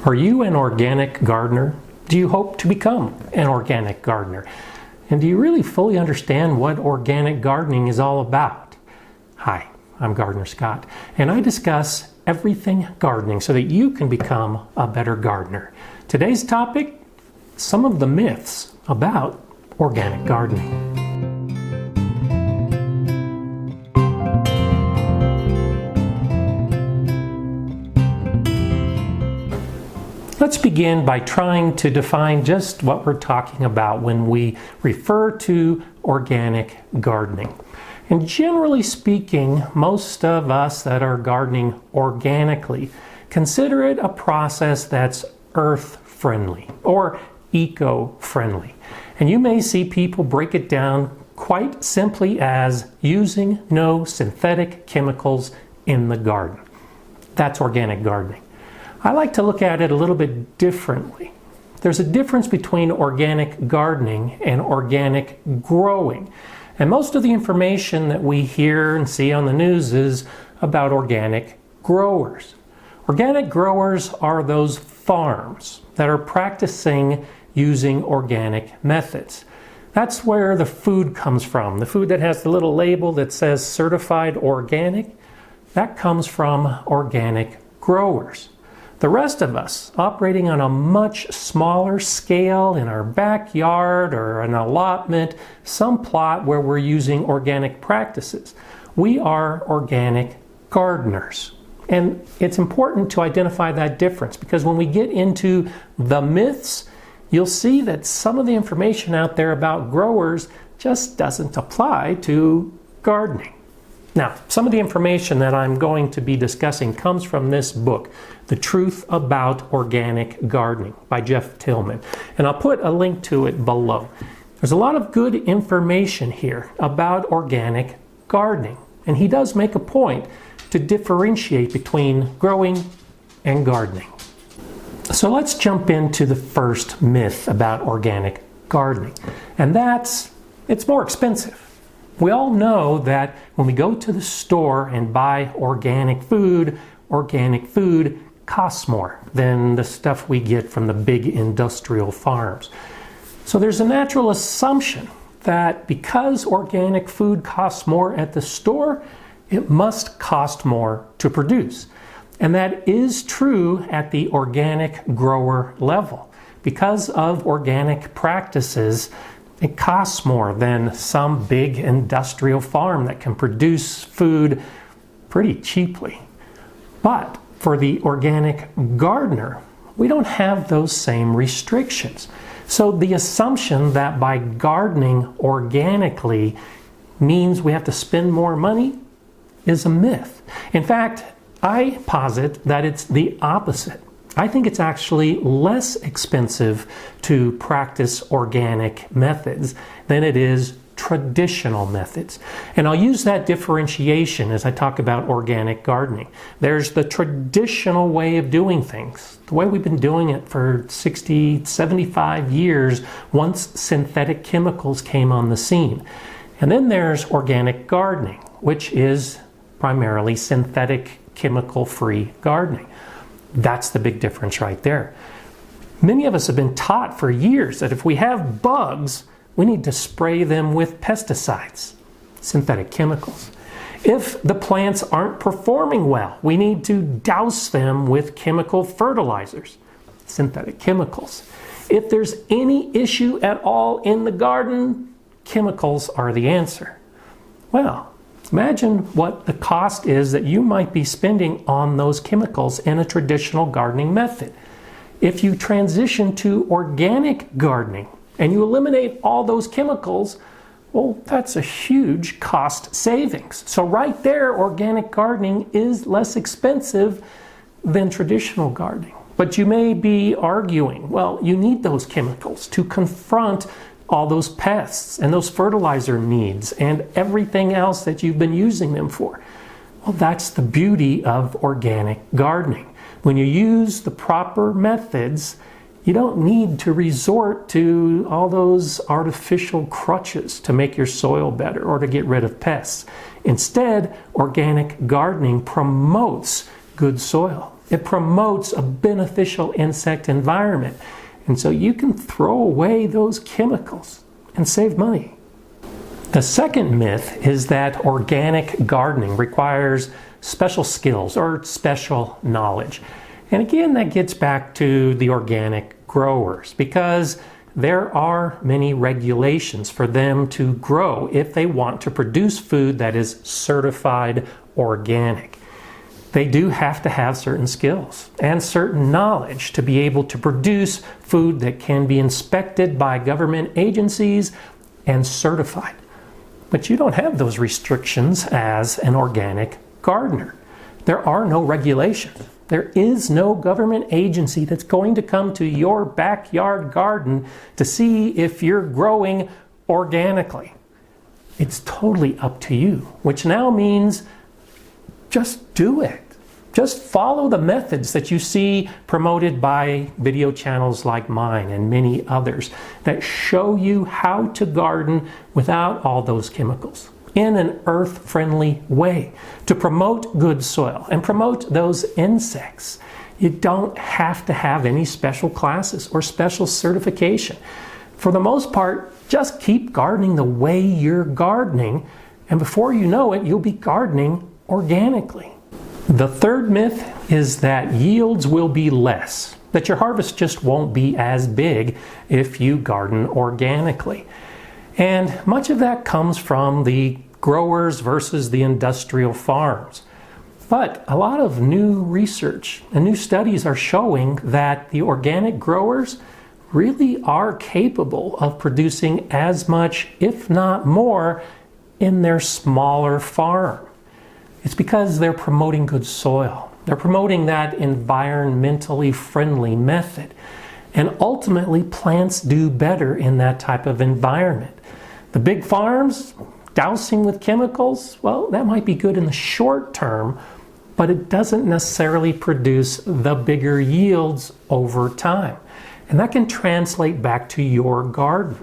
Are you an organic gardener? Do you hope to become an organic gardener? And do you really fully understand what organic gardening is all about? Hi, I'm GardenerScott, and I discuss everything gardening so that you can become a better gardener. Today's topic, some of the myths about organic gardening. Let's begin by trying to define just what we're talking about when we refer to organic gardening. And generally speaking, most of us that are gardening organically consider it a process that's earth-friendly or eco-friendly. And you may see people break it down quite simply as using no synthetic chemicals in the garden. That's organic gardening. I like to look at it a little bit differently. There's a difference between organic gardening and organic growing. And most of the information that we hear and see on the news is about organic growers. Organic growers are those farms that are practicing using organic methods. That's where the food comes from. The food that has the little label that says certified organic, that comes from organic growers. The rest of us, operating on a much smaller scale in our backyard or an allotment, some plot where we're using organic practices, we are organic gardeners. And it's important to identify that difference because when we get into the myths, you'll see that some of the information out there about growers just doesn't apply to gardening. Now, some of the information that I'm going to be discussing comes from this book, The Truth About Organic Gardening by Jeff Tillman. And I'll put a link to it below. There's a lot of good information here about organic gardening. And he does make a point to differentiate between growing and gardening. So let's jump into the first myth about organic gardening. And that's, it's more expensive. We all know that when we go to the store and buy organic food costs more than the stuff we get from the big industrial farms. So there's a natural assumption that because organic food costs more at the store, it must cost more to produce. And that is true at the organic grower level. Because of organic practices, it costs more than some big industrial farm that can produce food pretty cheaply. But for the organic gardener, we don't have those same restrictions. So the assumption that by gardening organically means we have to spend more money is a myth. In fact, I posit that it's the opposite. I think it's actually less expensive to practice organic methods than it is traditional methods. And I'll use that differentiation as I talk about organic gardening. There's the traditional way of doing things, the way we've been doing it for 60, 75 years once synthetic chemicals came on the scene. And then there's organic gardening, which is primarily synthetic chemical-free gardening. That's the big difference right there. Many of us have been taught for years that if we have bugs, we need to spray them with pesticides, synthetic chemicals. If the plants aren't performing well, we need to douse them with chemical fertilizers, synthetic chemicals. If there's any issue at all in the garden, chemicals are the answer. Well, imagine what the cost is that you might be spending on those chemicals in a traditional gardening method. If you transition to organic gardening and you eliminate all those chemicals, well, that's a huge cost savings. So right there, organic gardening is less expensive than traditional gardening. But you may be arguing, well, you need those chemicals to confront all those pests and those fertilizer needs and everything else that you've been using them for. Well, that's the beauty of organic gardening. When you use the proper methods, you don't need to resort to all those artificial crutches to make your soil better or to get rid of pests. Instead, organic gardening promotes good soil. It promotes a beneficial insect environment. And so you can throw away those chemicals and save money. The second myth is that organic gardening requires special skills or special knowledge. And again, that gets back to the organic growers, because there are many regulations for them to grow if they want to produce food that is certified organic. They do have to have certain skills and certain knowledge to be able to produce food that can be inspected by government agencies and certified. But you don't have those restrictions as an organic gardener. There are no regulations. There is no government agency that's going to come to your backyard garden to see if you're growing organically. It's totally up to you, which now means just do it. Just follow the methods that you see promoted by video channels like mine and many others that show you how to garden without all those chemicals in an earth-friendly way to promote good soil and promote those insects. You don't have to have any special classes or special certification. For the most part, just keep gardening the way you're gardening, and before you know it, you'll be gardening organically. The third myth is that yields will be less, that your harvest just won't be as big if you garden organically. And much of that comes from the growers versus the industrial farms. But a lot of new research and new studies are showing that the organic growers really are capable of producing as much, if not more, in their smaller farm. It's because they're promoting good soil. They're promoting that environmentally friendly method. And ultimately, plants do better in that type of environment. The big farms, dousing with chemicals, well, that might be good in the short term, but it doesn't necessarily produce the bigger yields over time. And that can translate back to your garden.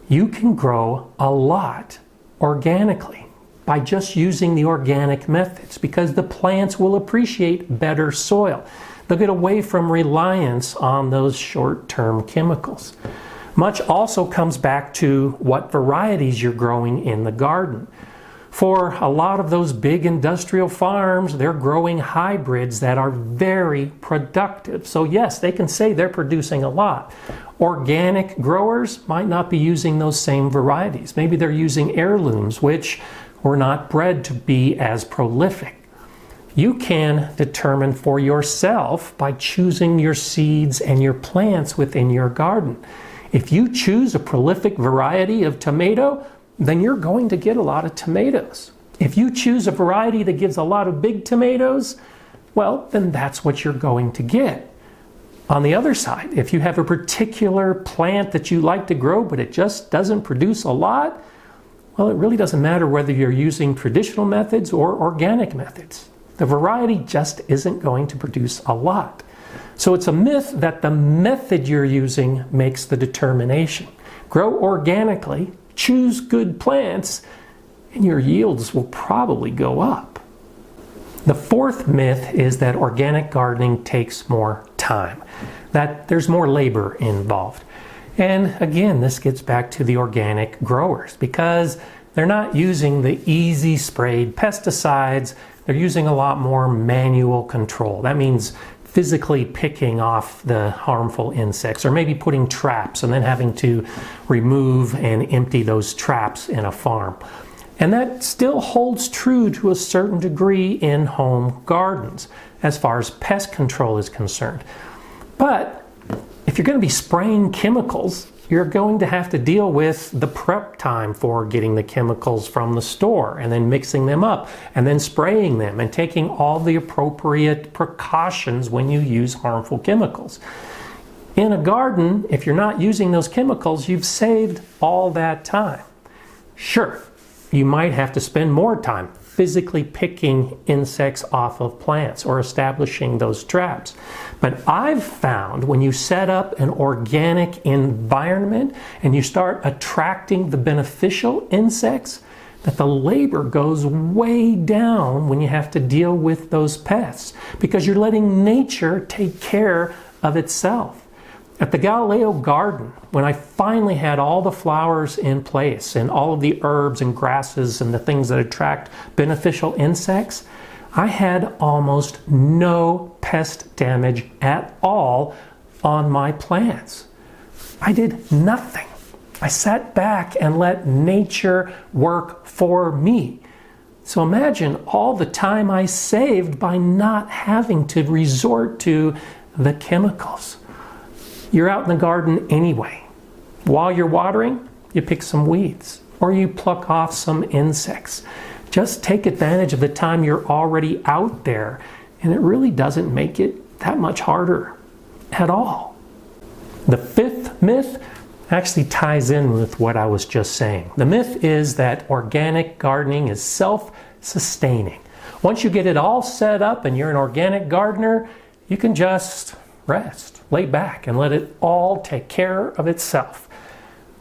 You can grow a lot organically by just using the organic methods, because the plants will appreciate better soil. They'll get away from reliance on those short-term chemicals. Much also comes back to what varieties you're growing in the garden. For a lot of those big industrial farms, they're growing hybrids that are very productive. So yes, they can say they're producing a lot. Organic growers might not be using those same varieties. Maybe they're using heirlooms, which were not bred to be as prolific. You can determine for yourself by choosing your seeds and your plants within your garden. If you choose a prolific variety of tomato, then you're going to get a lot of tomatoes. If you choose a variety that gives a lot of big tomatoes, well, then that's what you're going to get. On the other side, if you have a particular plant that you like to grow, but it just doesn't produce a lot, well, it really doesn't matter whether you're using traditional methods or organic methods. The variety just isn't going to produce a lot. So it's a myth that the method you're using makes the determination. Grow organically, choose good plants, and your yields will probably go up. The fourth myth is that organic gardening takes more time, that there's more labor involved. And again, this gets back to the organic growers, because they're not using the easy sprayed pesticides. They're using a lot more manual control. That means physically picking off the harmful insects, or maybe putting traps and then having to remove and empty those traps in a farm. And that still holds true to a certain degree in home gardens as far as pest control is concerned. But if you're going to be spraying chemicals, you're going to have to deal with the prep time for getting the chemicals from the store and then mixing them up and then spraying them and taking all the appropriate precautions when you use harmful chemicals. In a garden, if you're not using those chemicals, you've saved all that time. Sure, you might have to spend more time physically picking insects off of plants or establishing those traps. But I've found when you set up an organic environment and you start attracting the beneficial insects, that the labor goes way down when you have to deal with those pests because you're letting nature take care of itself. At the Galileo garden, when I finally had all the flowers in place and all of the herbs and grasses and the things that attract beneficial insects, I had almost no pest damage at all on my plants. I did nothing. I sat back and let nature work for me. So imagine all the time I saved by not having to resort to the chemicals. You're out in the garden anyway. While you're watering, you pick some weeds or you pluck off some insects. Just take advantage of the time you're already out there, and it really doesn't make it that much harder at all. The fifth myth actually ties in with what I was just saying. The myth is that organic gardening is self-sustaining. Once you get it all set up and you're an organic gardener, you can just rest, lay back, and let it all take care of itself.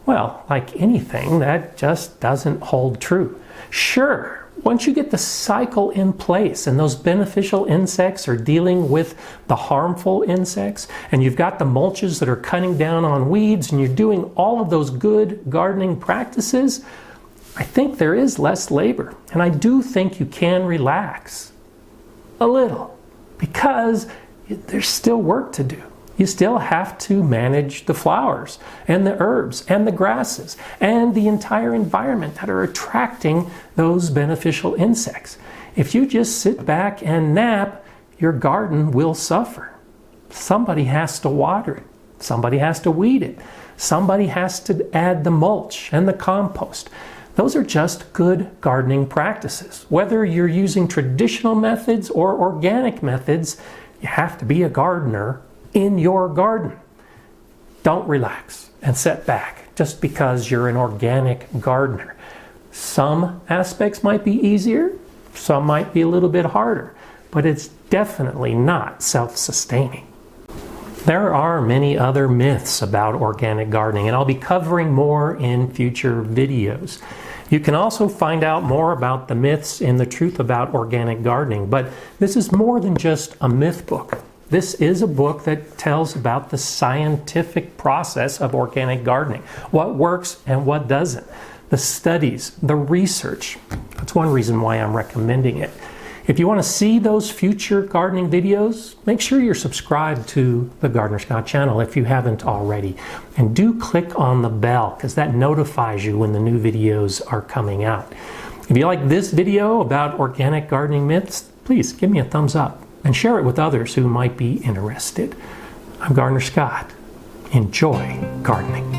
Well, like anything, that just doesn't hold true. Sure, once you get the cycle in place and those beneficial insects are dealing with the harmful insects, and you've got the mulches that are cutting down on weeds, and you're doing all of those good gardening practices, I think there is less labor. And I do think you can relax a little because there's still work to do. You still have to manage the flowers and the herbs and the grasses and the entire environment that are attracting those beneficial insects. If you just sit back and nap, your garden will suffer. Somebody has to water it. Somebody has to weed it. Somebody has to add the mulch and the compost. Those are just good gardening practices. Whether you're using traditional methods or organic methods, you have to be a gardener in your garden. Don't relax and sit back just because you're an organic gardener. Some aspects might be easier, some might be a little bit harder, but it's definitely not self-sustaining. There are many other myths about organic gardening, and I'll be covering more in future videos. You can also find out more about the myths in The Truth About Organic Gardening, but this is more than just a myth book. This is a book that tells about the scientific process of organic gardening, what works and what doesn't, the studies, the research. That's one reason why I'm recommending it. If you want to see those future gardening videos, make sure you're subscribed to the GardenerScott channel if you haven't already. And do click on the bell because that notifies you when the new videos are coming out. If you like this video about organic gardening myths, please give me a thumbs up and share it with others who might be interested. I'm GardenerScott. Enjoy gardening.